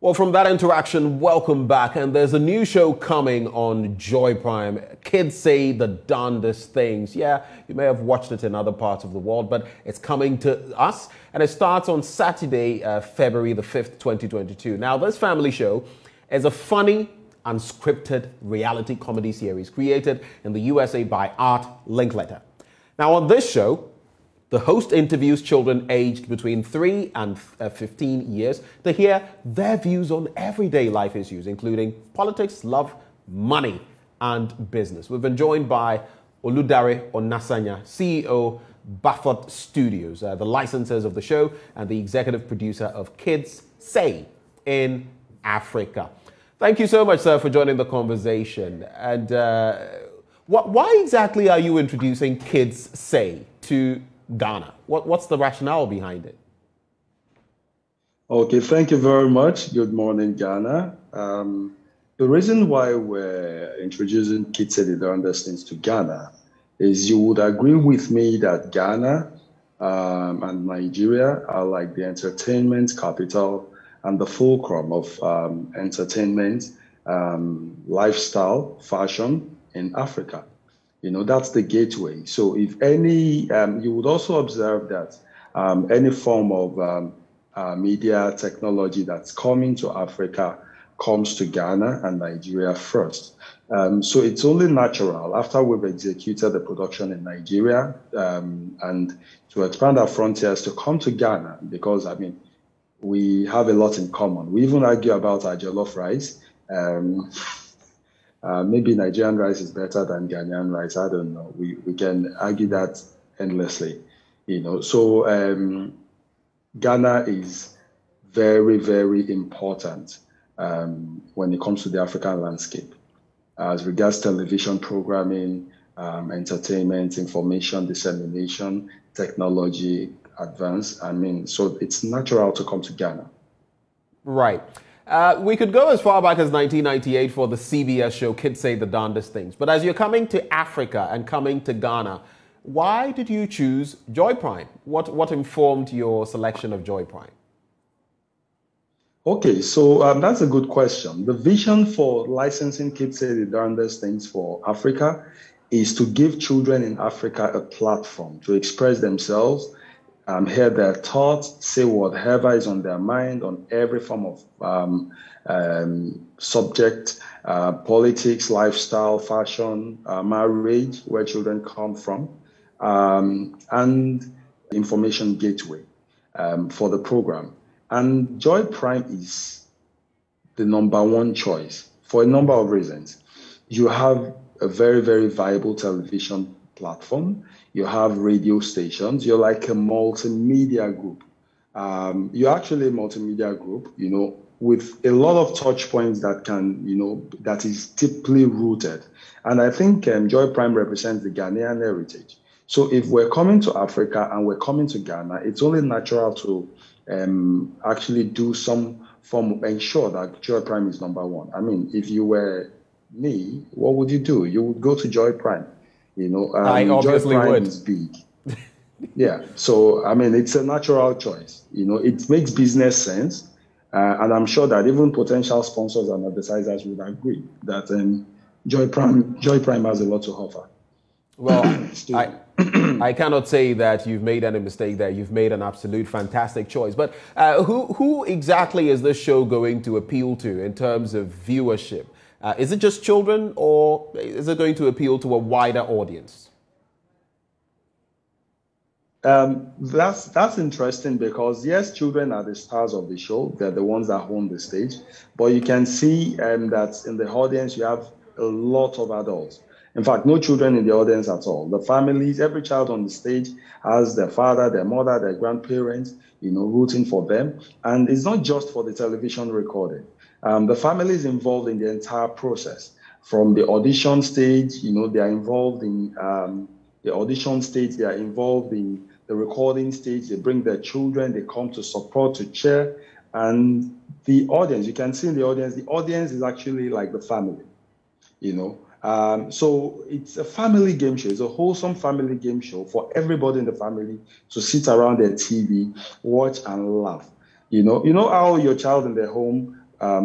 Well, from that interaction, welcome back. And there's a new show coming on Joy Prime. Kids say the darndest things. Yeah, you may have watched it in other parts of the world, but it's coming to us. And it starts on Saturday, February the 5th, 2022. Now, this family show is a funny, unscripted reality comedy series created in the USA by Art Linkletter. Now, on this show, the host interviews children aged between 3 and 15 years to hear their views on everyday life issues, including politics, love, money, and business. We've been joined by Oludare Onasanya, CEO, Buffett Studios, the licensors of the show, and the executive producer of Kids Say in Africa. Thank you so much, sir, for joining the conversation. And why exactly are you introducing Kids Say to Ghana? What's the rationale behind it? Okay, thank you very much. Good morning, Ghana. The reason why we're introducing Kids Say the Darndest Things to Ghana is you would agree with me that Ghana and Nigeria are like the entertainment capital and the fulcrum of entertainment, lifestyle, fashion in Africa. You know, that's the gateway. So if any, you would also observe that any form of media technology that's coming to Africa comes to Ghana and Nigeria first. So it's only natural after we've executed the production in Nigeria and to expand our frontiers to come to Ghana because, I mean, we have a lot in common. We even argue about our jollof rice. Maybe Nigerian rice is better than Ghanaian rice. I don't know. We can argue that endlessly, you know. So Ghana is very, very important when it comes to the African landscape. As regards television programming, entertainment, information dissemination, technology advance. I mean, so it's natural to come to Ghana. Right. We could go as far back as 1998 for the CBS show Kids Say the Darndest Things. But as you're coming to Africa and coming to Ghana, why did you choose Joy Prime? What informed your selection of Joy Prime? Okay, so that's a good question. The vision for licensing Kids Say the Darndest Things for Africa is to give children in Africa a platform to express themselves, hear their thoughts, say whatever is on their mind on every form of subject, politics, lifestyle, fashion, marriage, where children come from, and information gateway for the program. And Joy Prime is the #1 choice for a number of reasons. You have a very, very viable television platform. You have radio stations. You're like a multimedia group. You're actually a multimedia group, you know, with a lot of touch points that can, you know, that is deeply rooted. And I think Joy Prime represents the Ghanaian heritage. So if we're coming to Africa and we're coming to Ghana, it's only natural to actually do some form of ensure that Joy Prime is #1. I mean, if you were me, what would you do? You would go to Joy Prime. You know, I obviously Joy Prime would. is big. Yeah, so I mean, it's a natural choice. You know, it makes business sense, and I'm sure that even potential sponsors and advertisers would agree that Joy Prime has a lot to offer. Well, I cannot say that you've made any mistake there. You've made an absolute fantastic choice. But who exactly is this show going to appeal to in terms of viewership? Is it just children, or is it going to appeal to a wider audience? That's interesting because, yes, children are the stars of the show. They're the ones that own the stage. But you can see that in the audience, you have a lot of adults. In fact, no children in the audience at all. The families, every child on the stage has their father, their mother, their grandparents, you know, rooting for them. And it's not just for the television recording. The family is involved in the entire process. From the audition stage, you know, they are involved in the audition stage, they are involved in the recording stage, they bring their children, they come to support, to cheer. And the audience, you can see in the audience is actually like the family, you know. So it's a family game show. It's a wholesome family game show for everybody in the family to sit around their TV, watch and laugh. You know how your child in their home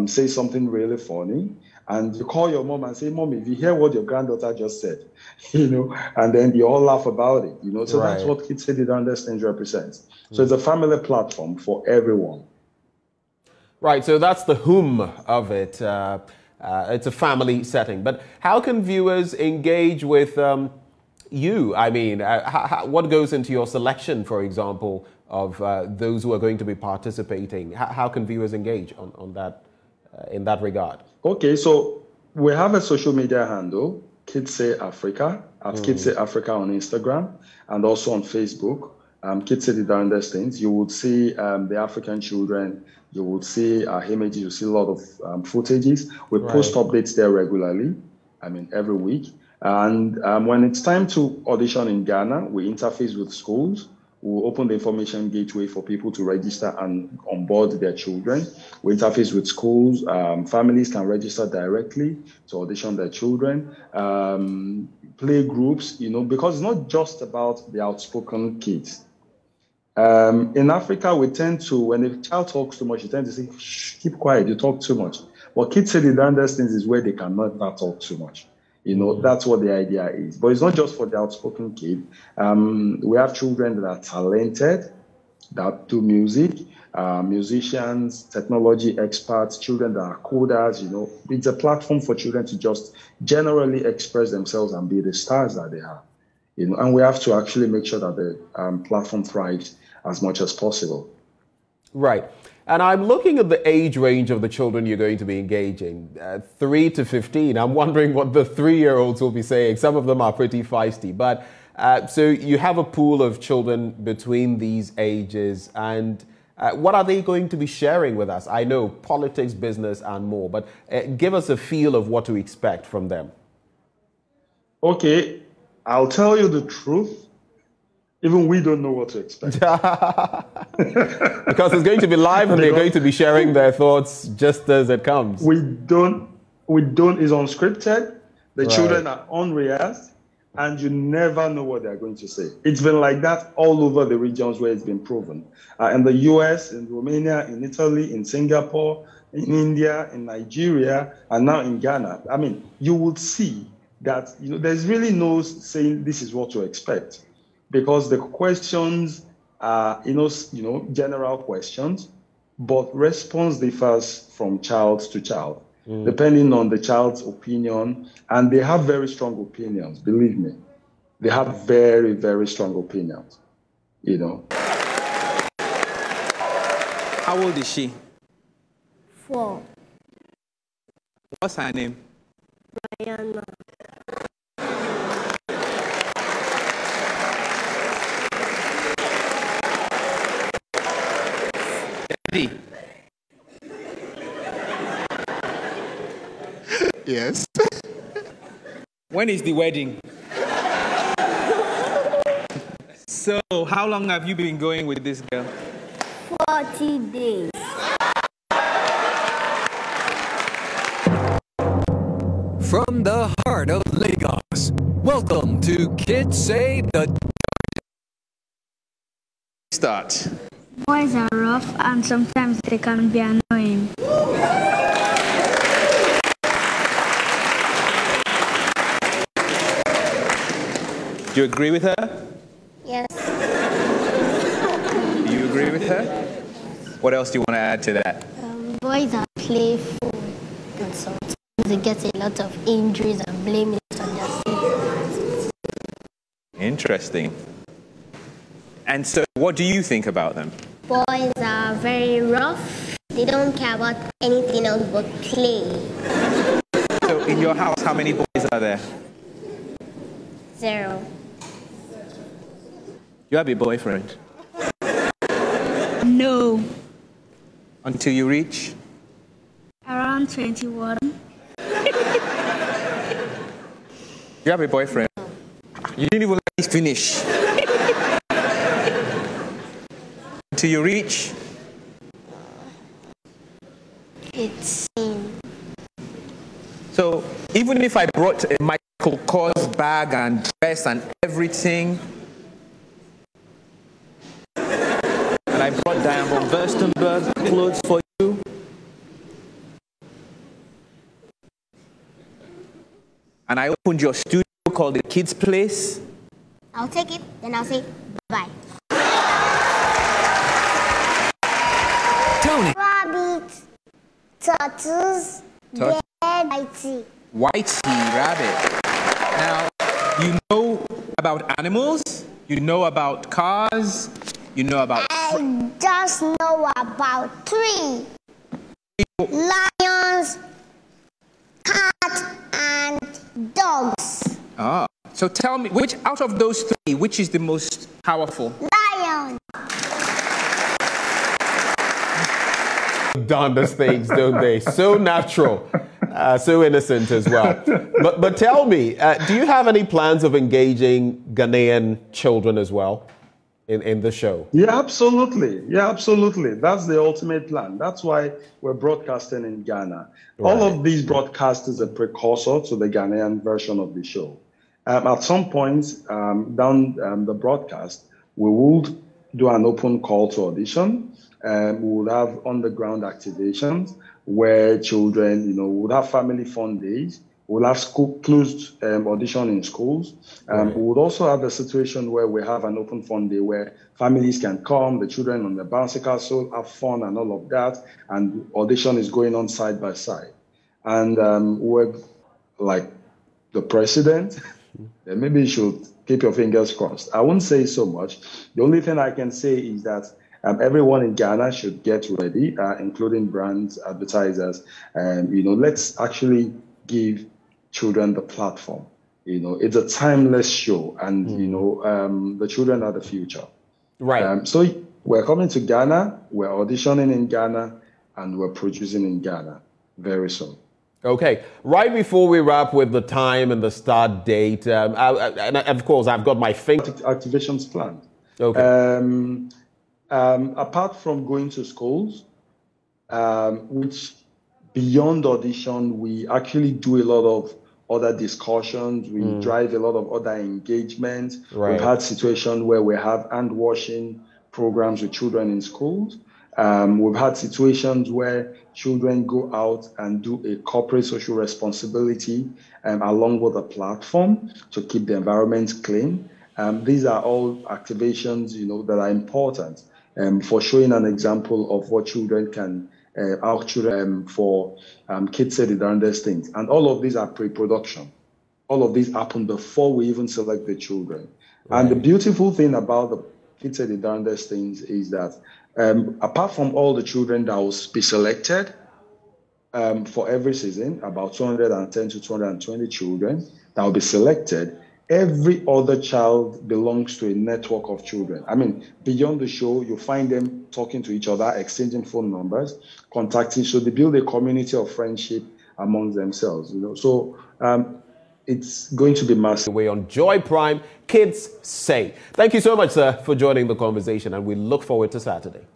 say something really funny, and you call your mom and say, "Mom, if you hear what your granddaughter just said," and then you all laugh about it, So that's what Kids Say the Darndest Things represents. So it's a family platform for everyone. Right, so that's the whom of it. It's a family setting. But how can viewers engage with you? I mean, what goes into your selection, for example, of those who are going to be participating? How can viewers engage on that, in that regard? Okay, so we have a social media handle, Kids Say Africa, at Kids Say Africa on Instagram, and also on Facebook. Kids Say the Darndest Things. You would see the African children. You would see our images. You see a lot of footages. We post updates there regularly. Every week. And when it's time to audition in Ghana, we interface with schools. We'll open the information gateway for people to register and onboard their children. We interface with schools. Families can register directly to audition their children. Play groups, because it's not just about the outspoken kids. In Africa, we tend to, when a child talks too much, you tend to say, "Shh, keep quiet, you talk too much." But Kids Say the Darndest Things is where they cannot talk too much. That's what the idea is. But it's not just for the outspoken kid. We have children that are talented, that do music, musicians, technology experts, children that are coders, It's a platform for children to just generally express themselves and be the stars that they are. And we have to actually make sure that the platform thrives as much as possible. Right. And I'm looking at the age range of the children you're going to be engaging, 3 to 15. I'm wondering what the 3-year-olds will be saying. Some of them are pretty feisty. But so you have a pool of children between these ages. And what are they going to be sharing with us? I know politics, business, and more. But give us a feel of what to expect from them. Okay. I'll tell you the truth. Even we don't know what to expect. Because it's going to be live and they're going to be sharing their thoughts just as it comes. We don't, it's unscripted. The children are unrehearsed, and you never know what they're going to say. It's been like that all over the regions where it's been proven. In the US, in Romania, in Italy, in Singapore, in India, in Nigeria, and now in Ghana. You would see that there's really no saying this is what to expect, because the questions are general questions, but response differs from child to child, depending on the child's opinion, and they have very strong opinions. Believe me, they have very, very strong opinions. How old is she? 4. What's her name? Brianna. Yes. When is the wedding? So, how long have you been going with this girl? 40 days. From the heart of Lagos, welcome to Kids Say the Start. Boys are rough and sometimes they can be annoying. Do you agree with her? Yes. Do you agree with her? What else do you want to add to that? Boys are playful and sometimes they get a lot of injuries and blame it on their siblings. Interesting. And so, what do you think about them? Boys are very rough. They don't care about anything else but play. So, in your house, how many boys are there? 0. You have a boyfriend? No. Until you reach? Around 21. You have a boyfriend? You didn't even let me finish. Until you reach? 18. So, even if I brought a Michael Kors bag and dress and everything, and I brought Diane von Furstenberg clothes for you, and I opened your studio called the Kids Place, I'll take it, then I'll say bye. Tony. Rabbit, turtles, bird, whitey. Whitey Rabbit. Now, you know about animals, you know about cars, you know about... I just know about 3. Lions, cats, and dogs. Ah, so tell me, which out of those 3, which is the most powerful? Lion. Darndest things, don't they? So natural, so innocent as well. But tell me, do you have any plans of engaging Ghanaian children as well in the show? Yeah, absolutely. Yeah, absolutely. That's the ultimate plan. That's why we're broadcasting in Ghana. Right. All of these broadcasts is a precursor to the Ghanaian version of the show. At some point down the broadcast, we will do an open call to audition. We will have on-the-ground activations where children, would have family fun days. We'll have school closed audition in schools. We would also have a situation where we have an open fun day where families can come, the children on the bouncy castle have fun and all of that, and audition is going on side by side. And we're like the president, then maybe you should keep your fingers crossed. I won't say so much. The only thing I can say is that everyone in Ghana should get ready, including brands, advertisers, and let's actually give children the platform. It's a timeless show, and the children are the future. Right. So we're coming to Ghana, we're auditioning in Ghana, and we're producing in Ghana very soon. Okay. Right before we wrap with the time and the start date, and of course I've got my activations planned. Okay. Apart from going to schools, which beyond audition, we actually do a lot of other discussions. We drive a lot of other engagements. Right. We've had situations where we have hand washing programs with children in schools. We've had situations where children go out and do a corporate social responsibility along with a platform to keep the environment clean. These are all activations, that are important for showing an example of what children can, our children for Kids Say the Darndest Things. And all of these are pre-production. All of these happen before we even select the children. Right. And the beautiful thing about the Kids Say the Darndest Things is that apart from all the children that will be selected for every season, about 210 to 220 children that will be selected, every other child belongs to a network of children. I mean, beyond the show, you find them talking to each other, exchanging phone numbers, contacting. So they build a community of friendship among themselves. So it's going to be massive. Way on Joy Prime, Kids Say. Thank you so much, sir, for joining the conversation, and we look forward to Saturday.